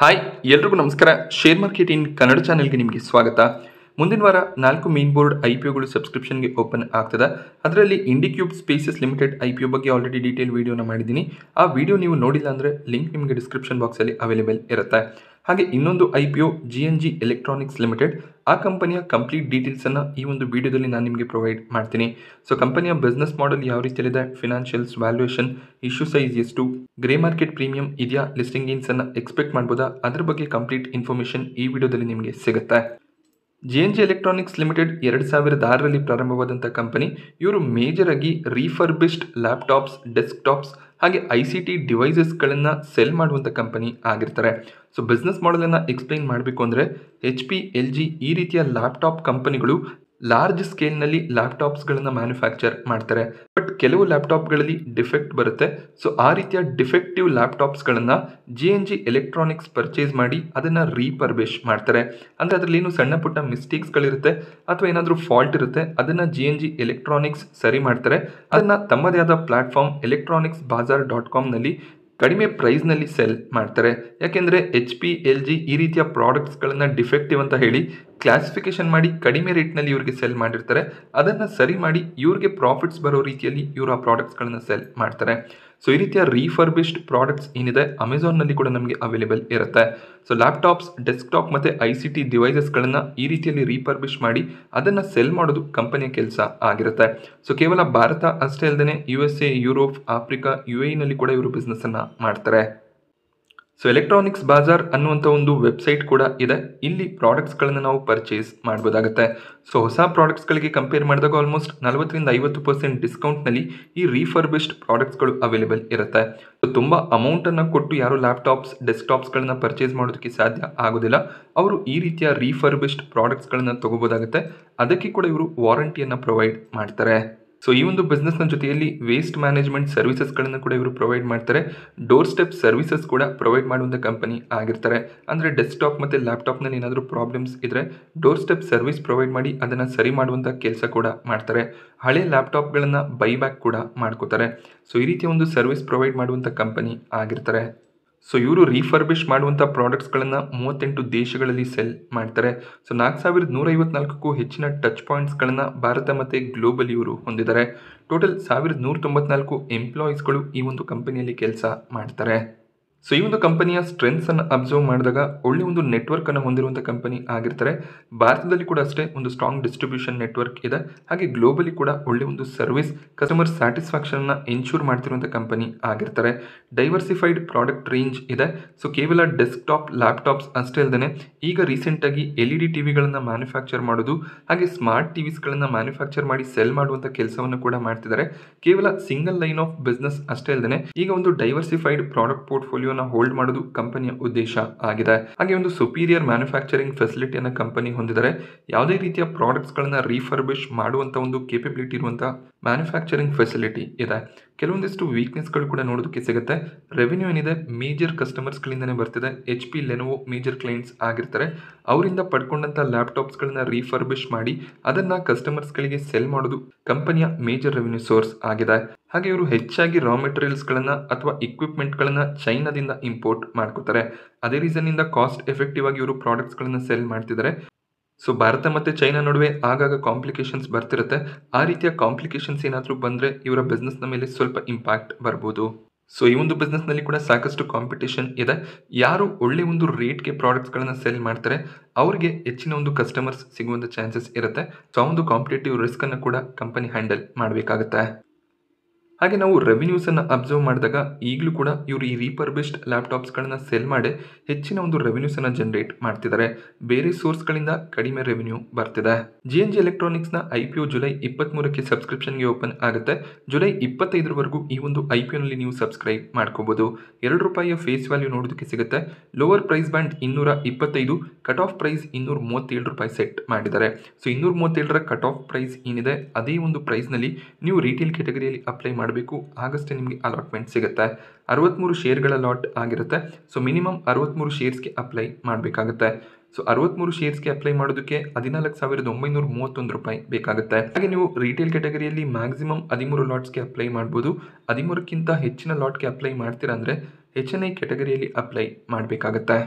Hi ಎಲ್ರಿಗೂ ನಮಸ್ಕಾರ. Share market in Kannada ಚಾನೆಲ್ಗೆ ನಿಮಗೆ ಸ್ವಾಗತ. ಮುಂದಿನ ವಾರ 4 ಮೇನ್ ಬೋರ್ಡ್ IPOಗಳು ಸಬ್ಸ್ಕ್ರಿಪ್ಷನ್ಗೆ ಓಪನ್ ಆಗ್ತದೆ. ಅದರಲ್ಲಿ ಇಂಡಿಕ್ಯೂಬ್ ಸ್ಪೇಸಸ್ ಲಿಮಿಟೆಡ್ IPO ಬಗ್ಗೆ ಆಲ್ರೆಡಿ ಡೀಟೇಲ್ ವಿಡಿಯೋನ ಮಾಡಿದ್ದೀನಿ. ಆ ವಿಡಿಯೋ ನೀವು ನೋಡಿಲ್ಲ ಅಂದರೆ ಲಿಂಕ್ ನಿಮಗೆ ಡಿಸ್ಕ್ರಿಪ್ಷನ್ ಬಾಕ್ಸಲ್ಲಿ ಅವೈಲೇಬಲ್ ಇರುತ್ತೆ. ಹಾಗೆ ಇನ್ನೊಂದು IPO GNG ಎಲೆಕ್ಟ್ರಾನಿಕ್ಸ್ ಲಿಮಿಟೆಡ್, ಆ ಕಂಪನಿಯ ಕಂಪ್ಲೀಟ್ ಡೀಟೇಲ್ಸನ್ನು ಈ ಒಂದು ವಿಡಿಯೋದಲ್ಲಿ ನಾನು ನಿಮಗೆ ಪ್ರೊವೈಡ್ ಮಾಡ್ತೀನಿ. ಸೊ ಕಂಪನಿಯ ಬಿಸ್ನೆಸ್ ಮಾಡೆಲ್ ಯಾವ ರೀತಿಯಲ್ಲಿದೆ, ಫಿನಾನ್ಷಿಯಲ್ಸ್, ವ್ಯಾಲ್ಯೂಯೇಷನ್, ಇಶ್ಯೂ ಸೈಜ್ ಎಷ್ಟು, ಗ್ರೇ ಮಾರ್ಕೆಟ್ ಪ್ರೀಮಿಯಂ ಇದೆಯಾ, ಲಿಸ್ಟಿಂಗ್ ಗೇನ್ಸನ್ನು ಎಕ್ಸ್ಪೆಕ್ಟ್ ಮಾಡ್ಬೋದಾ, ಅದ್ರ ಬಗ್ಗೆ ಕಂಪ್ಲೀಟ್ ಇನ್ಫಾರ್ಮೇಷನ್ ಈ ವಿಡಿಯೋದಲ್ಲಿ ನಿಮಗೆ ಸಿಗುತ್ತೆ. GNG ಎಲೆಕ್ಟ್ರಾನಿಕ್ಸ್ ಲಿಮಿಟೆಡ್ 2006ರಲ್ಲಿ ಪ್ರಾರಂಭವಾದಂಥ ಕಂಪನಿ. ಇವರು ಮೇಜರ್ ಆಗಿ ರೀಫರ್ಬಿಶ್ಡ್ ಲ್ಯಾಪ್ಟಾಪ್ಸ್, ಡೆಸ್ಕ್ಟಾಪ್ಸ್ ಹಾಗೆ ICT ಡಿವೈಸಸ್ಗಳನ್ನು ಸೆಲ್ ಮಾಡುವಂಥ ಕಂಪನಿ ಆಗಿರ್ತಾರೆ. ಸೊ ಬಿಸ್ನೆಸ್ ಮಾಡೆಲನ್ನು ಎಕ್ಸ್ಪ್ಲೈನ್ ಮಾಡಬೇಕು ಅಂದರೆ HP, LG ಈ ರೀತಿಯ ಲ್ಯಾಪ್ಟಾಪ್ ಕಂಪನಿಗಳು ಲಾರ್ಜ್ ಸ್ಕೇಲ್ನಲ್ಲಿ ಲ್ಯಾಪ್ಟಾಪ್ಸ್ಗಳನ್ನು ಮ್ಯಾನುಫ್ಯಾಕ್ಚರ್ ಮಾಡ್ತಾರೆ. ಬಟ್ ಕೆಲವು ಲ್ಯಾಪ್ಟಾಪ್ಗಳಲ್ಲಿ ಡಿಫೆಕ್ಟ್ ಬರುತ್ತೆ. ಸೊ ಆ ರೀತಿಯ ಡಿಫೆಕ್ಟಿವ್ ಲ್ಯಾಪ್ಟಾಪ್ಸ್ಗಳನ್ನು GNG ಎಲೆಕ್ಟ್ರಾನಿಕ್ಸ್ ಪರ್ಚೇಸ್ ಮಾಡಿ ಅದನ್ನು ರೀಪರ್ಬಿಶ್ ಮಾಡ್ತಾರೆ. ಅಂದರೆ ಅದರಲ್ಲಿ ಏನು ಸಣ್ಣ ಪುಟ್ಟ ಮಿಸ್ಟೇಕ್ಸ್ಗಳಿರುತ್ತೆ ಅಥವಾ ಏನಾದರೂ ಫಾಲ್ಟ್ ಇರುತ್ತೆ, ಅದನ್ನು GNG ಎಲೆಕ್ಟ್ರಾನಿಕ್ಸ್ ಸರಿ ಮಾಡ್ತಾರೆ. ಅದನ್ನು ತಮ್ಮದೇ ಆದ ಪ್ಲಾಟ್ಫಾರ್ಮ್ electronicsbazaar.com ಕಡಿಮೆ ಪ್ರೈಸ್ನಲ್ಲಿ ಸೆಲ್ ಮಾಡ್ತಾರೆ. ಯಾಕೆಂದರೆ HP, LG ಈ ರೀತಿಯ ಪ್ರಾಡಕ್ಟ್ಸ್ಗಳನ್ನು ಡಿಫೆಕ್ಟಿವ್ ಅಂತ ಹೇಳಿ ಕ್ಲಾಸಿಫಿಕೇಶನ್ ಮಾಡಿ ಕಡಿಮೆ ರೇಟ್ನಲ್ಲಿ ಇವ್ರಿಗೆ ಸೆಲ್ ಮಾಡಿರ್ತಾರೆ. ಅದನ್ನು ಸರಿ ಮಾಡಿ ಇವ್ರಿಗೆ ಪ್ರಾಫಿಟ್ಸ್ ಬರೋ ರೀತಿಯಲ್ಲಿ ಇವರು ಆ ಪ್ರಾಡಕ್ಟ್ಸ್ಗಳನ್ನು ಸೆಲ್ ಮಾಡ್ತಾರೆ. ಸೊ ಈ ರೀತಿಯ ರೀಫರ್ಬಿಶ್ಡ್ ಪ್ರಾಡಕ್ಟ್ಸ್ ಏನಿದೆ ಅಮೆಝಾನ್ನಲ್ಲಿ ಕೂಡ ನಮಗೆ ಅವೈಲೇಬಲ್ ಇರುತ್ತೆ. ಸೊ ಲ್ಯಾಪ್ಟಾಪ್ಸ್, ಡೆಸ್ಕ್ಟಾಪ್ ಮತ್ತು ICT ಡಿವೈಸಸ್ಗಳನ್ನು ಈ ರೀತಿಯಲ್ಲಿ ರೀಫರ್ಬಿಶ್ ಮಾಡಿ ಅದನ್ನು ಸೆಲ್ ಮಾಡೋದು ಕಂಪನಿಯ ಕೆಲಸ ಆಗಿರುತ್ತೆ. ಸೊ ಕೇವಲ ಭಾರತ ಅಷ್ಟೇ ಅಲ್ಲದೆ USA, ಯುರೋಪ್, ಆಫ್ರಿಕಾ, UAEನಲ್ಲಿ ಕೂಡ ಇವರು ಬಿಸ್ನೆಸ್ಸನ್ನು ಮಾಡ್ತಾರೆ. ಸೊ ಎಲೆಕ್ಟ್ರಾನಿಕ್ಸ್ ಬಾಜಾರ್ ಅನ್ನುವಂಥ ಒಂದು ವೆಬ್ಸೈಟ್ ಕೂಡ ಇದೆ. ಇಲ್ಲಿ ಪ್ರಾಡಕ್ಟ್ಸ್ಗಳನ್ನು ನಾವು ಪರ್ಚೇಸ್ ಮಾಡ್ಬೋದಾಗುತ್ತೆ. ಸೊ ಹೊಸ ಪ್ರಾಡಕ್ಟ್ಸ್ಗಳಿಗೆ ಕಂಪೇರ್ ಮಾಡಿದಾಗ ಆಲ್ಮೋಸ್ಟ್ 40-50% ಡಿಸ್ಕೌಂಟ್ನಲ್ಲಿ ಈ ರೀಫರ್ಬಿಶ್ಡ್ ಪ್ರಾಡಕ್ಟ್ಸ್ಗಳು ಅವೈಲೇಬಲ್ ಇರುತ್ತೆ. ಸೊ ತುಂಬ ಅಮೌಂಟನ್ನು ಕೊಟ್ಟು ಯಾರು ಲ್ಯಾಪ್ಟಾಪ್ಸ್, ಡೆಸ್ಕ್ಟಾಪ್ಸ್ಗಳನ್ನ ಪರ್ಚೇಸ್ ಮಾಡೋದಕ್ಕೆ ಸಾಧ್ಯ ಆಗೋದಿಲ್ಲ. ಅವರು ಈ ರೀತಿಯ ರೀಫರ್ಬಿಶ್ಡ್ ಪ್ರಾಡಕ್ಟ್ಸ್ಗಳನ್ನು ತೊಗೋಬೋದಾಗುತ್ತೆ. ಅದಕ್ಕೆ ಕೂಡ ಇವರು ವಾರಂಟಿಯನ್ನು ಪ್ರೊವೈಡ್ ಮಾಡ್ತಾರೆ. ಸೊ ಈ ಒಂದು ಬಿಸ್ನೆಸ್ನ ಜೊತೆಯಲ್ಲಿ ವೇಸ್ಟ್ ಮ್ಯಾನೇಜ್ಮೆಂಟ್ ಸರ್ವಿಸಸ್ಗಳನ್ನು ಕೂಡ ಇವರು ಪ್ರೊವೈಡ್ ಮಾಡ್ತಾರೆ. ಡೋರ್ ಸ್ಟೆಪ್ ಸರ್ವಿಸಸ್ ಕೂಡ ಪ್ರೊವೈಡ್ ಮಾಡುವಂಥ ಕಂಪನಿ ಆಗಿರ್ತಾರೆ. ಅಂದರೆ ಡೆಸ್ಕ್ಟಾಪ್ ಮತ್ತು ಲ್ಯಾಪ್ಟಾಪ್ನಲ್ಲಿ ಏನಾದರೂ ಪ್ರಾಬ್ಲಮ್ಸ್ ಇದ್ದರೆ ಡೋರ್ ಸ್ಟೆಪ್ ಸರ್ವಿಸ್ ಪ್ರೊವೈಡ್ ಮಾಡಿ ಅದನ್ನು ಸರಿ ಮಾಡುವಂಥ ಕೆಲಸ ಕೂಡ ಮಾಡ್ತಾರೆ. ಹಳೆ ಲ್ಯಾಪ್ಟಾಪ್ಗಳನ್ನು ಬೈಬ್ಯಾಕ್ ಕೂಡ ಮಾಡ್ಕೋತಾರೆ. ಸೊ ಈ ರೀತಿಯ ಒಂದು ಸರ್ವಿಸ್ ಪ್ರೊವೈಡ್ ಮಾಡುವಂಥ ಕಂಪನಿ ಆಗಿರ್ತಾರೆ. ಸೊ ಇವರು ರೀಫರ್ಬಿಶ್ ಮಾಡುವಂಥ ಪ್ರಾಡಕ್ಟ್ಸ್ಗಳನ್ನು 38 ದೇಶಗಳಲ್ಲಿ ಸೆಲ್ ಮಾಡ್ತಾರೆ. ಸೊ 4154ಕ್ಕೂ ಹೆಚ್ಚಿನ ಟಚ್ ಪಾಯಿಂಟ್ಸ್ಗಳನ್ನು ಭಾರತ ಮತ್ತು ಗ್ಲೋಬಲ್ ಇವರು ಹೊಂದಿದ್ದಾರೆ. ಟೋಟಲ್ 1194 ಎಂಪ್ಲಾಯೀಸ್ಗಳು ಈ ಒಂದು ಕಂಪನಿಯಲ್ಲಿ ಕೆಲಸ ಮಾಡ್ತಾರೆ. ಸೊ ಈ ಒಂದು ಕಂಪನಿಯ ಸ್ಟ್ರೆಂತ್ಸನ್ನು ಅಬ್ಸರ್ವ್ ಮಾಡಿದಾಗ ಒಳ್ಳೆ ಒಂದು ನೆಟ್ವರ್ಕನ್ನು ಹೊಂದಿರುವಂಥ ಕಂಪನಿ ಆಗಿರ್ತಾರೆ. ಭಾರತದಲ್ಲಿ ಕೂಡ ಅಷ್ಟೇ ಒಂದು ಸ್ಟ್ರಾಂಗ್ ಡಿಸ್ಟ್ರಿಬ್ಯೂಷನ್ ನೆಟ್ವರ್ಕ್ ಇದೆ. ಹಾಗೆ ಗ್ಲೋಬಲಿ ಕೂಡ ಒಳ್ಳೆ ಒಂದು ಸರ್ವಿಸ್, ಕಸ್ಟಮರ್ ಸ್ಯಾಟಿಸ್ಫ್ಯಾಕ್ಷನ್ನ ಎನ್ಶೂರ್ ಮಾಡ್ತಿರುವಂಥ ಕಂಪನಿ ಆಗಿರ್ತಾರೆ. ಡೈವರ್ಸಿಫೈಡ್ ಪ್ರಾಡಕ್ಟ್ ರೇಂಜ್ ಇದೆ. ಸೊ ಕೇವಲ ಡೆಸ್ಕ್ಟಾಪ್, ಲ್ಯಾಪ್ಟಾಪ್ಸ್ ಅಷ್ಟೇ ಅಲ್ಲದೆ ಈಗ ರೀಸೆಂಟಾಗಿ LED ಟಿವಿಗಳನ್ನು ಮ್ಯಾನುಫ್ಯಾಕ್ಚರ್ ಮಾಡೋದು ಹಾಗೆ ಸ್ಮಾರ್ಟ್ ಟಿವಿಸ್ಗಳನ್ನು ಮ್ಯಾನುಫ್ಯಾಕ್ಚರ್ ಮಾಡಿ ಸೆಲ್ ಮಾಡುವಂಥ ಕೆಲಸವನ್ನು ಕೂಡ ಮಾಡ್ತಿದ್ದಾರೆ. ಕೇವಲ ಸಿಂಗಲ್ ಲೈನ್ ಆಫ್ ಬಿಸ್ನೆಸ್ ಅಷ್ಟೇ ಅಲ್ಲದೆ ಈಗ ಒಂದು ಡೈವರ್ಸಿಫೈಡ್ ಪ್ರಾಡಕ್ಟ್ ಪೋರ್ಟ್ಫೋಲಿಯೋ ಹೋಲ್ಡ್ ಮಾಡೋದು ಕಂಪನಿಯ ಉದ್ದೇಶ ಆಗಿದೆ. ಹಾಗೆ ಒಂದು ಸುಪೀರಿಯರ್ ಮ್ಯಾನುಫ್ಯಾಕ್ಚರಿಂಗ್ ಫೆಸಿಲಿಟಿಯನ್ನು ಕಂಪನಿ ಹೊಂದಿದ್ದಾರೆ. ಯಾವುದೇ ರೀತಿಯ ಪ್ರಾಡಕ್ಟ್ಸ್ಗಳನ್ನ ರೀಫರ್ಬಿಶ್ ಮಾಡುವಂಥ ಒಂದು ಕೇಪಬಿಲಿಟಿ ಇರುವಂಥ ಮ್ಯಾನುಫ್ಯಾಕ್ಚರಿಂಗ್ ಫೆಸಿಲಿಟಿ ಇದೆ. ಕೆಲವೊಂದಿಷ್ಟು ವೀಕ್ನೆಸ್ಗಳು ಕೂಡ ನೋಡೋದಕ್ಕೆ ಸಿಗುತ್ತೆ. ರೆವೆನ್ಯೂ ಏನಿದೆ ಮೇಜರ್ ಕಸ್ಟಮರ್ಸ್ಗಳಿಂದನೇ ಬರ್ತಿದೆ. HP, ಲೆನೋವೋ ಮೇಜರ್ ಕ್ಲೈಂಟ್ಸ್ ಆಗಿರ್ತಾರೆ. ಅವರಿಂದ ಪಡ್ಕೊಂಡಂಥ ಲ್ಯಾಪ್ಟಾಪ್ಸ್ಗಳನ್ನ ರೀಫರ್ಬಿಶ್ ಮಾಡಿ ಅದನ್ನು ಕಸ್ಟಮರ್ಸ್ಗಳಿಗೆ ಸೆಲ್ ಮಾಡೋದು ಕಂಪನಿಯ ಮೇಜರ್ ರೆವೆನ್ಯೂ ಸೋರ್ಸ್ ಆಗಿದೆ. ಹಾಗೆ ಇವರು ಹೆಚ್ಚಾಗಿ ರಾ ಮೆಟೀರಿಯಲ್ಸ್ಗಳನ್ನು ಅಥವಾ ಇಕ್ವಿಪ್ಮೆಂಟ್ಗಳನ್ನು ಚೈನಾದಿಂದ ಇಂಪೋರ್ಟ್ ಮಾಡ್ಕೋತಾರೆ. ಅದೇ ರೀಸನ್ನಿಂದ ಕಾಸ್ಟ್ ಎಫೆಕ್ಟಿವ್ ಆಗಿ ಇವರು ಪ್ರಾಡಕ್ಟ್ಸ್ಗಳನ್ನು ಸೆಲ್ ಮಾಡ್ತಿದ್ದಾರೆ. ಸೊ ಭಾರತ ಮತ್ತು ಚೈನಾ ನಡುವೆ ಆಗಾಗ ಕಾಂಪ್ಲಿಕೇಶನ್ಸ್ ಬರ್ತಿರುತ್ತೆ. ಆ ರೀತಿಯ ಕಾಂಪ್ಲಿಕೇಶನ್ಸ್ ಏನಾದರೂ ಬಂದರೆ ಇವರ ಬಿಸ್ನೆಸ್ನ ಮೇಲೆ ಸ್ವಲ್ಪ ಇಂಪ್ಯಾಕ್ಟ್ ಬರ್ಬೋದು. ಸೊ ಈ ಒಂದು ಬಿಸ್ನೆಸ್ನಲ್ಲಿ ಕೂಡ ಸಾಕಷ್ಟು ಕಾಂಪಿಟೇಷನ್ ಇದೆ. ಯಾರು ಒಳ್ಳೆ ಒಂದು ರೇಟ್ಗೆ ಪ್ರಾಡಕ್ಟ್ಸ್ಗಳನ್ನು ಸೆಲ್ ಮಾಡ್ತಾರೆ ಅವ್ರಿಗೆ ಹೆಚ್ಚಿನ ಒಂದು ಕಸ್ಟಮರ್ಸ್ ಸಿಗುವಂಥ ಚಾನ್ಸಸ್ ಇರುತ್ತೆ. ಸೊ ಆ ಒಂದು ಕಾಂಪಿಟೇಟಿವ್ ರಿಸ್ಕನ್ನು ಕೂಡ ಕಂಪನಿ ಹ್ಯಾಂಡಲ್ ಮಾಡಬೇಕಾಗುತ್ತೆ. ಹಾಗೆ ನಾವು ರೆವೆನ್ಯೂಸನ್ನು ಅಬ್ಸರ್ವ್ ಮಾಡಿದಾಗ ಈಗಲೂ ಕೂಡ ಇವರು ಈ ರೀಪರ್ಬಿಶ್ಡ್ ಲ್ಯಾಪ್ಟಾಪ್ಸ್ಗಳನ್ನ ಸೆಲ್ ಮಾಡಿ ಹೆಚ್ಚಿನ ಒಂದು ರೆವೆನ್ಯೂಸನ್ನು ಜನರೇಟ್ ಮಾಡ್ತಿದ್ದಾರೆ. ಬೇರೆ ಸೋರ್ಸ್ಗಳಿಂದ ಕಡಿಮೆ ರೆವೆನ್ಯೂ ಬರ್ತಿದೆ. GNG ಎಲೆಕ್ಟ್ರಾನಿಕ್ಸ್ನ IPO ಜುಲೈ 23ಕ್ಕೆ ಸಬ್ಸ್ಕ್ರಿಪ್ಷನ್ಗೆ ಓಪನ್ ಆಗುತ್ತೆ. ಜುಲೈ 25ರವರೆಗೂ ಈ ಒಂದು IPOನಲ್ಲಿ ನೀವು ಸಬ್ಸ್ಕ್ರೈಬ್ ಮಾಡ್ಕೋಬೋದು. ₹2 ಫೇಸ್ ವ್ಯಾಲ್ಯೂ ನೋಡೋದಕ್ಕೆ ಸಿಗುತ್ತೆ. Lower price band 225, cut off price ₹237 set ಮಾಡಿದ್ದಾರೆ. ಸೊ 237ರ ಕಟ್ ಆಫ್ ಪ್ರೈಸ್ ಏನಿದೆ ಅದೇ ಒಂದು ಪ್ರೈಸ್ನಲ್ಲಿ ನೀವು ರಿಟೇಲ್ ಕ್ಯಾಟಗರಿಯಲ್ಲಿ ಅಪ್ಲೈ ಮಾಡಬೇಕು. ಆಗಷ್ಟೇ ನಿಮಗೆ ಅಲಾಟ್ಮೆಂಟ್ ಸಿಗುತ್ತೆ. 63 ಶೇರ್ಗಳ ಲಾಟ್ ಆಗಿರುತ್ತೆ. ಸೊ ಮಿನಿಮಮ್ 63 ಶೇರ್ಸ್ಗೆ ಅಪ್ಲೈ ಮಾಡಬೇಕಾಗುತ್ತೆ. ಸೊ 63 ಶೇರ್ಸ್ಗೆ ಅಪ್ಲೈ ಮಾಡೋದಕ್ಕೆ ₹14,931 ಬೇಕಾಗುತ್ತೆ. ಹಾಗೆ ನೀವು ರಿಟೇಲ್ ಕ್ಯಾಟಗರಿಯಲ್ಲಿ ಮ್ಯಾಕ್ಸಿಮಮ್ 13 ಲಾಟ್ಸ್ಗೆ ಅಪ್ಲೈ ಮಾಡ್ಬೋದು. 13ಕ್ಕಿಂತ ಹೆಚ್ಚಿನ ಲಾಟ್ಗೆ ಅಪ್ಲೈ ಮಾಡ್ತೀರಾ ಅಂದರೆ HNI ಕ್ಯಾಟಗರಿಯಲ್ಲಿ ಅಪ್ಲೈ ಮಾಡಬೇಕಾಗುತ್ತೆ.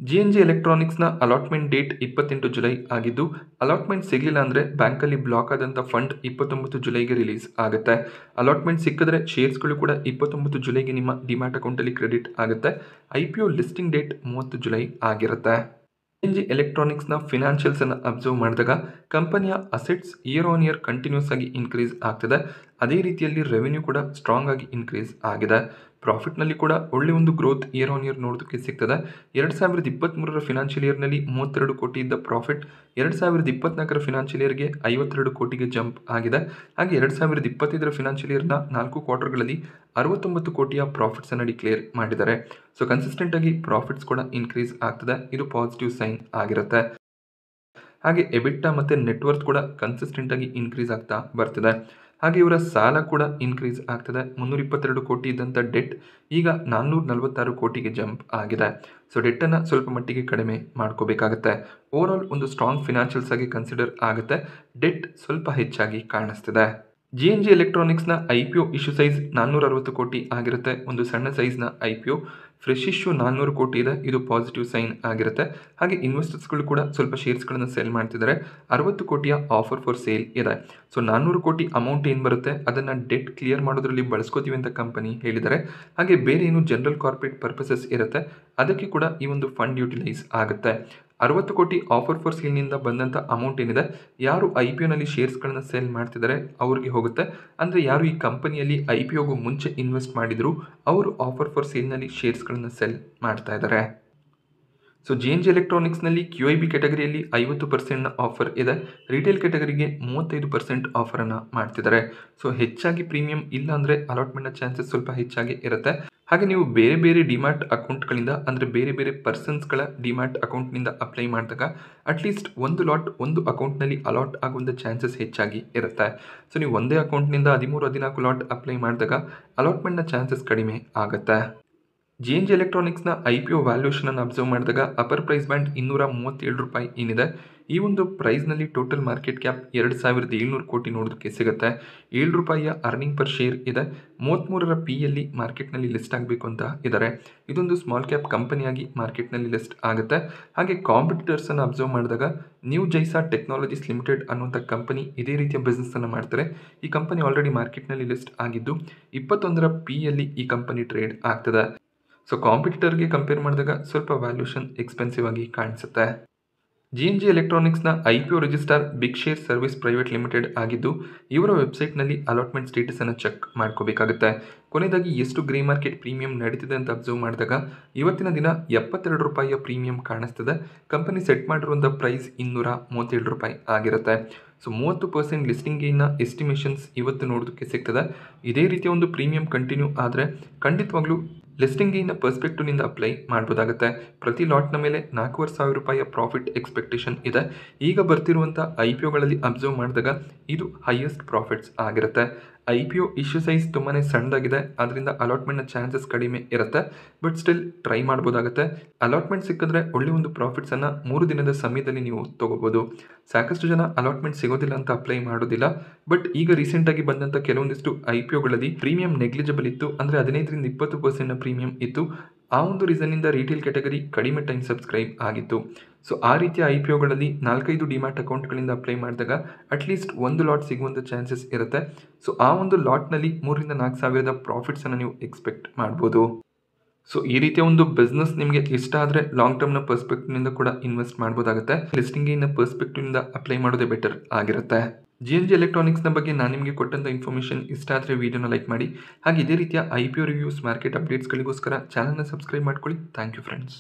ಜಿ ಎಲೆಕ್ಟ್ರಾನಿಕ್ಸ್ನ ಅಲಾಟ್ಮೆಂಟ್ ಡೇಟ್ 28 ಜುಲೈ ಆಗಿದ್ದು, ಅಲಾಟ್ಮೆಂಟ್ ಸಿಗಲಿಲ್ಲ ಅಂದರೆ ಬ್ಯಾಂಕಲ್ಲಿ ಬ್ಲಾಕ್ ಆದಂಥ ಫಂಡ್ 29 ಜುಲೈಗೆ ರಿಲೀಸ್ ಆಗುತ್ತೆ. ಅಲಾಟ್ಮೆಂಟ್ ಸಿಕ್ಕಿದ್ರೆ ಶೇರ್ಸ್ಗಳು ಕೂಡ 29 ಜುಲೈಗೆ ನಿಮ್ಮ ಡಿಮ್ಯಾಟ್ ಅಕೌಂಟಲ್ಲಿ ಕ್ರೆಡಿಟ್ ಆಗುತ್ತೆ. IPO ಲಿಸ್ಟಿಂಗ್ ಡೇಟ್ 30 ಜುಲೈ ಆಗಿರುತ್ತೆ. ಜಿ ಎಲೆಕ್ಟ್ರಾನಿಕ್ಸ್ನ ಫಿನಾನ್ಷಿಯಲ್ಸ್ ಅನ್ನು ಅಬ್ಸರ್ವ್ ಮಾಡಿದಾಗ ಕಂಪನಿಯ assets year on year continuous ಆಗಿ ಇನ್ಕ್ರೀಸ್ ಆಗ್ತಿದೆ. ಅದೇ ರೀತಿಯಲ್ಲಿ ರೆವೆನ್ಯೂ ಕೂಡ ಸ್ಟ್ರಾಂಗ್ ಆಗಿ ಇನ್ಕ್ರೀಸ್ ಆಗಿದೆ. ಪ್ರಾಫಿಟ್ನಲ್ಲಿ ಕೂಡ ಒಳ್ಳೆ ಒಂದು ಗ್ರೋತ್ ಇಯರ್ ಆನ್ ಇಯರ್ ನೋಡೋದಕ್ಕೆ ಸಿಗ್ತದೆ. 2023 ಫಿನಾನ್ಷಿಯಲ್ ಇಯರ್ನಲ್ಲಿ 32 ಕೋಟಿ ಇದ್ದ ಪ್ರಾಫಿಟ್ 2024 ಫಿನಾನ್ಷಿಯಲ್ ಇಯರ್ಗೆ 52 ಕೋಟಿಗೆ ಜಂಪ್ ಆಗಿದೆ. ಹಾಗೆ 2025 ಫಿನಾನ್ಷಿಯಲ್ ಇಯರ್ನ 4 ಕ್ವಾರ್ಟರ್ಗಳಲ್ಲಿ 69 ಕೋಟಿಯ ಪ್ರಾಫಿಟ್ಸ್ ಅನ್ನು ಡಿಕ್ಲೇರ್ ಮಾಡಿದ್ದಾರೆ. ಸೊ ಕನ್ಸಿಸ್ಟೆಂಟ್ ಆಗಿ ಪ್ರಾಫಿಟ್ಸ್ ಕೂಡ ಇನ್ಕ್ರೀಸ್ ಆಗ್ತದೆ. ಇದು ಪಾಸಿಟಿವ್ ಸೈನ್ ಆಗಿರುತ್ತೆ. ಹಾಗೆ ಎಬಿಟಾ ಮತ್ತು ನೆಟ್ವರ್ತ್ ಕೂಡ ಕನ್ಸಿಸ್ಟೆಂಟ್ ಆಗಿ ಇನ್ಕ್ರೀಸ್ ಆಗ್ತಾ ಬರ್ತಿದೆ. ಹಾಗೆ ಇವರ ಸಾಲ ಕೂಡ ಇನ್ಕ್ರೀಸ್ ಆಗ್ತದೆ. 322 ಕೋಟಿ ಇದ್ದಂಥ ಡೆಟ್ ಈಗ 446 ಕೋಟಿಗೆ ಜಂಪ್ ಆಗಿದೆ. ಸೊ ಡೆಟ್ಟನ್ನು ಸ್ವಲ್ಪ ಮಟ್ಟಿಗೆ ಕಡಿಮೆ ಮಾಡ್ಕೋಬೇಕಾಗತ್ತೆ. ಓವರ್ ಆಲ್ ಒಂದು ಸ್ಟ್ರಾಂಗ್ ಫಿನಾನ್ಷಿಯಲ್ಸ್ ಆಗಿ ಕನ್ಸಿಡರ್ ಆಗುತ್ತೆ. ಡೆಟ್ ಸ್ವಲ್ಪ ಹೆಚ್ಚಾಗಿ ಕಾಣಿಸ್ತಿದೆ. ಜಿ ಎಲೆಕ್ಟ್ರಾನಿಕ್ಸ್ನ IPO ಇಶ್ಯೂ ಸೈಜ್ 460 ಕೋಟಿ ಆಗಿರುತ್ತೆ. ಒಂದು ಸಣ್ಣ ಸೈಜ್ನ IPO. ಫ್ರೆಶ್ ಇಶ್ಯೂ 400 ಕೋಟಿ ಇದೆ. ಇದು ಪಾಸಿಟಿವ್ ಸೈನ್ ಆಗಿರುತ್ತೆ. ಹಾಗೆ ಇನ್ವೆಸ್ಟರ್ಸ್ಗಳು ಕೂಡ ಸ್ವಲ್ಪ ಶೇರ್ಸ್ಗಳನ್ನು ಸೆಲ್ ಮಾಡ್ತಿದ್ದಾರೆ. 60 ಕೋಟಿಯ ಆಫರ್ ಫಾರ್ ಸೇಲ್ ಇದೆ. ಸೊ 400 ಕೋಟಿ ಅಮೌಂಟ್ ಏನು ಬರುತ್ತೆ ಅದನ್ನು ಡೆಟ್ ಕ್ಲಿಯರ್ ಮಾಡೋದ್ರಲ್ಲಿ ಬಳಸ್ಕೋತೀವಿ ಅಂತ ಕಂಪನಿ ಹೇಳಿದ್ದಾರೆ. ಹಾಗೆ ಬೇರೆ ಏನು ಜನರಲ್ ಕಾರ್ಪೊರೇಟ್ ಪರ್ಪಸಸ್ ಇರುತ್ತೆ ಅದಕ್ಕೆ ಕೂಡ ಈ ಒಂದು ಫಂಡ್ ಯೂಟಿಲೈಸ್ ಆಗುತ್ತೆ. 60 ಕೋಟಿ ಆಫರ್ ಫಾರ್ ಸೇಲ್ನಿಂದ ಬಂದಂಥ ಅಮೌಂಟ್ ಏನಿದೆ ಯಾರು IPOನಲ್ಲಿ ಶೇರ್ಸ್ಗಳನ್ನು ಸೆಲ್ ಮಾಡ್ತಿದ್ದಾರೆ ಅವ್ರಿಗೆ ಹೋಗುತ್ತೆ. ಅಂದರೆ ಯಾರು ಈ ಕಂಪನಿಯಲ್ಲಿ IPOಗೂ ಮುಂಚೆ ಇನ್ವೆಸ್ಟ್ ಮಾಡಿದ್ರು ಅವರು ಆಫರ್ ಫಾರ್ ಸೇಲ್ನಲ್ಲಿ ಶೇರ್ಸ್ಗಳನ್ನು ಸೆಲ್ ಮಾಡ್ತಾ ಇದ್ದಾರೆ. ಸೊ ಜಿ ಎಲೆಕ್ಟ್ರಾನಿಕ್ಸ್ನಲ್ಲಿ QIB ಕ್ಯಾಟಗರಿಯಲ್ಲಿ 50% ಆಫರ್ ಇದೆ. ರಿಟೇಲ್ ಕ್ಯಾಟಗರಿಗೆ 35% ಆಫರನ್ನು ಮಾಡ್ತಿದ್ದಾರೆ. ಸೊ ಹೆಚ್ಚಾಗಿ ಪ್ರೀಮಿಯಂ ಇಲ್ಲ ಅಂದರೆ ಅಲಾಟ್ಮೆಂಟ್ನ ಚಾನ್ಸಸ್ ಸ್ವಲ್ಪ ಹೆಚ್ಚಾಗಿ ಇರುತ್ತೆ. ಹಾಗೆ ನೀವು ಬೇರೆ ಬೇರೆ ಡಿಮ್ಯಾಟ್ ಅಕೌಂಟ್ಗಳಿಂದ ಅಂದರೆ ಬೇರೆ ಬೇರೆ ಪರ್ಸನ್ಸ್ಗಳ ಡಿಮ್ಯಾಟ್ ಅಕೌಂಟ್ನಿಂದ ಅಪ್ಲೈ ಮಾಡಿದಾಗ ಅಟ್ಲೀಸ್ಟ್ ಒಂದು ಲಾಟ್ ಒಂದು ಅಕೌಂಟ್ನಲ್ಲಿ ಅಲಾಟ್ ಆಗುವಂಥ ಚಾನ್ಸಸ್ ಹೆಚ್ಚಾಗಿ ಇರುತ್ತೆ. ಸೊ ನೀವು ಒಂದೇ ಅಕೌಂಟ್ನಿಂದ 13-14 ಲಾಟ್ ಅಪ್ಲೈ ಮಾಡಿದಾಗ ಅಲಾಟ್ಮೆಂಟ್ನ ಚಾನ್ಸಸ್ ಕಡಿಮೆ ಆಗುತ್ತೆ. ಜಿ ಎಲೆಕ್ಟ್ರಾನಿಕ್ಸ್ನ IPO ವ್ಯಾಲ್ಯೂಷನನ್ನು ಅಬ್ಸರ್ವ್ ಮಾಡಿದಾಗ ಅಪರ್ ಪ್ರೈಸ್ ಬ್ಯಾಂಡ್ 237 ರೂಪಾಯಿ ಏನಿದೆ ಈ ಒಂದು ಪ್ರೈಸ್ನಲ್ಲಿ ಟೋಟಲ್ ಮಾರ್ಕೆಟ್ ಕ್ಯಾಪ್ 2700 ಕೋಟಿ ನೋಡೋದಕ್ಕೆ ಸಿಗುತ್ತೆ. 7 ರೂಪಾಯಿಯ ಅರ್ನಿಂಗ್ ಪರ್ ಶೇರ್ ಇದೆ. 33ರ P/ಯಲ್ಲಿ ಮಾರ್ಕೆಟ್ನಲ್ಲಿ ಲಿಸ್ಟ್ ಆಗಬೇಕು ಅಂತ ಇದ್ದಾರೆ. ಇದೊಂದು ಸ್ಮಾಲ್ ಕ್ಯಾಪ್ ಕಂಪನಿಯಾಗಿ ಮಾರ್ಕೆಟ್ನಲ್ಲಿ ಲಿಸ್ಟ್ ಆಗುತ್ತೆ. ಹಾಗೆ ಕಾಂಪಿಟೇಟರ್ಸನ್ನು ಅಬ್ಸರ್ವ್ ಮಾಡಿದಾಗ ನ್ಯೂ ಜೈಸಾ ಟೆಕ್ನಾಲಜೀಸ್ ಲಿಮಿಟೆಡ್ ಅನ್ನುವಂಥ ಕಂಪನಿ ಇದೇ ರೀತಿಯ ಬಿಸ್ನೆಸ್ಸನ್ನು ಮಾಡ್ತಾರೆ. ಈ ಕಂಪನಿ ಆಲ್ರೆಡಿ ಮಾರ್ಕೆಟ್ನಲ್ಲಿ ಲಿಸ್ಟ್ ಆಗಿದ್ದು 21ರ P/ಯಲ್ಲಿ ಈ ಕಂಪನಿ ಟ್ರೇಡ್ ಆಗ್ತದೆ. ಸೊ ಕಾಂಪಿಟೇಟರ್ಗೆ ಕಂಪೇರ್ ಮಾಡಿದಾಗ ಸ್ವಲ್ಪ ವ್ಯಾಲ್ಯೂಷನ್ ಎಕ್ಸ್ಪೆನ್ಸಿವ್ ಆಗಿ ಕಾಣಿಸುತ್ತೆ. ಜಿ ಎಲೆಕ್ಟ್ರಾನಿಕ್ಸ್ನ IPO registrar big share service private limited ಆಗಿದ್ದು ಇವರ ವೆಬ್ಸೈಟ್ನಲ್ಲಿ ಅಲಾಟ್ಮೆಂಟ್ ಸ್ಟೇಟಸನ್ನು ಚೆಕ್ ಮಾಡ್ಕೋಬೇಕಾಗುತ್ತೆ. ಕೊನೆಯದಾಗಿ ಎಷ್ಟು ಗ್ರೇ ಮಾರ್ಕೆಟ್ ಪ್ರೀಮಿಯಂ ನಡೀತಿದೆ ಅಂತ ಅಬ್ಸರ್ವ್ ಮಾಡಿದಾಗ ಇವತ್ತಿನ ದಿನ 72 ರೂಪಾಯಿಯ ಪ್ರೀಮಿಯಂ ಕಾಣಿಸ್ತದೆ. ಕಂಪನಿ ಸೆಟ್ ಮಾಡಿರುವಂಥ ಪ್ರೈಸ್ 237 ರೂಪಾಯಿ ಆಗಿರುತ್ತೆ. ಸೊ 30% ಲಿಸ್ಟಿಂಗ್ ಗೇನ್ನ ಎಸ್ಟಿಮೇಷನ್ಸ್ ಇವತ್ತು ನೋಡೋದಕ್ಕೆ ಸಿಗ್ತದೆ. ಇದೇ ರೀತಿಯ ಒಂದು ಪ್ರೀಮಿಯಂ ಕಂಟಿನ್ಯೂ ಆದರೆ ಖಂಡಿತವಾಗ್ಲೂ ಲಿಸ್ಟಿಂಗ್ ಗೇನ್ನ ಪರ್ಸ್ಪೆಕ್ಟಿವ್ನಿಂದ ಅಪ್ಲೈ ಮಾಡ್ಬೋದಾಗುತ್ತೆ. ಪ್ರತಿ ಲಾಟ್ನ ಮೇಲೆ 4,500 ರೂಪಾಯಿಯ ಪ್ರಾಫಿಟ್ ಎಕ್ಸ್ಪೆಕ್ಟೇಷನ್ ಇದೆ. ಈಗ ಬರ್ತಿರುವಂಥ IPOಗಳಲ್ಲಿ ಅಬ್ಸರ್ವ್ ಮಾಡಿದಾಗ ಇದು ಹೈಯೆಸ್ಟ್ ಪ್ರಾಫಿಟ್ಸ್ ಆಗಿರುತ್ತೆ. IPO ಇಶ್ಯೂ ಸೈಜ್ ತುಂಬಾ ಸಣ್ಣದಾಗಿದೆ. ಅದರಿಂದ ಅಲಾಟ್ಮೆಂಟ್ನ ಚಾನ್ಸಸ್ ಕಡಿಮೆ ಇರುತ್ತೆ. ಬಟ್ ಸ್ಟಿಲ್ ಟ್ರೈ ಮಾಡ್ಬೋದಾಗುತ್ತೆ. ಅಲಾಟ್ಮೆಂಟ್ ಸಿಕ್ಕಿದ್ರೆ ಒಳ್ಳೆ ಒಂದು ಪ್ರಾಫಿಟ್ಸನ್ನು 3 ದಿನದ ಸಮಯದಲ್ಲಿ ನೀವು ತೊಗೋಬೋದು. ಸಾಕಷ್ಟು ಜನ ಅಲಾಟ್ಮೆಂಟ್ ಸಿಗೋದಿಲ್ಲ ಅಂತ ಅಪ್ಲೈ ಮಾಡೋದಿಲ್ಲ. ಬಟ್ ಈಗ ರೀಸೆಂಟಾಗಿ ಬಂದಂಥ ಕೆಲವೊಂದಿಷ್ಟು IPOಗಳಲ್ಲಿ ಪ್ರೀಮಿಯಂ ನೆಗ್ಲಿಜಿಬಲ್ ಇತ್ತು. ಅಂದರೆ 15-20% ಪ್ರೀಮಿಯಂ ಇತ್ತು. ಆ ಒಂದು ರೀಸನ್ನಿಂದ ರಿಟೇಲ್ ಕ್ಯಾಟಗರಿ ಕಡಿಮೆ ಟೈಮ್ ಸಬ್ಸ್ಕ್ರೈಬ್ ಆಗಿತ್ತು. ಸೊ ಆ ರೀತಿಯ IPOಗಳಲ್ಲಿ 4-5 ಡಿಮ್ಯಾಟ್ ಅಕೌಂಟ್ಗಳಿಂದ ಅಪ್ಲೈ ಮಾಡಿದಾಗ ಅಟ್ಲೀಸ್ಟ್ ಒಂದು ಲಾಟ್ ಸಿಗುವಂಥ ಚಾನ್ಸಸ್ ಇರುತ್ತೆ. ಸೊ ಆ ಒಂದು ಲಾಟ್ನಲ್ಲಿ 3,000-4,000 ಸಾವಿರದ ಪ್ರಾಫಿಟ್ಸನ್ನು ನೀವು ಎಕ್ಸ್ಪೆಕ್ಟ್ ಮಾಡ್ಬೋದು. ಸೊ ಈ ರೀತಿಯ ಒಂದು ಬಿಸ್ನೆಸ್ ನಿಮಗೆ ಇಷ್ಟ ಆದರೆ ಲಾಂಗ್ ಟರ್ಮ್ನ ಪರ್ಸ್ಪೆಕ್ಟಿವ್ನಿಂದ ಕೂಡ ಇನ್ವೆಸ್ಟ್ ಮಾಡ್ಬೋದಾಗುತ್ತೆ. ಲಿಸ್ಟಿಂಗಿನ ಪರ್ಸ್ಪೆಕ್ಟಿವ್ನಿಂದ ಅಪ್ಲೈ ಮಾಡೋದೇ ಬೆಟರ್ ಆಗಿರುತ್ತೆ. ಜಿ ಎಲೆಕ್ಟ್ರಾನಿಕ್ಸ್ನ ಬಗ್ಗೆ ನಾನು ನಿಮಗೆ ಕೊಟ್ಟಂಥ ಇನ್ಫಾರ್ಮೇಷನ್ ಇಷ್ಟ ಆದರೆ ವಿಡಿಯೋನ ಲೈಕ್ ಮಾಡಿ. ಹಾಗೆ ಇದೇ ರೀತಿಯ IPO ರಿವ್ಯೂಸ್ ಮಾರ್ಕೆಟ್ ಅಪ್ಡೇಟ್ಸ್ಗಳಿಗೋಸ್ಕರ ಚಾನಲ್ನ ಸಬ್ಸ್ಕ್ರೈಬ್ ಮಾಡ್ಕೊಳ್ಳಿ. Thank you friends.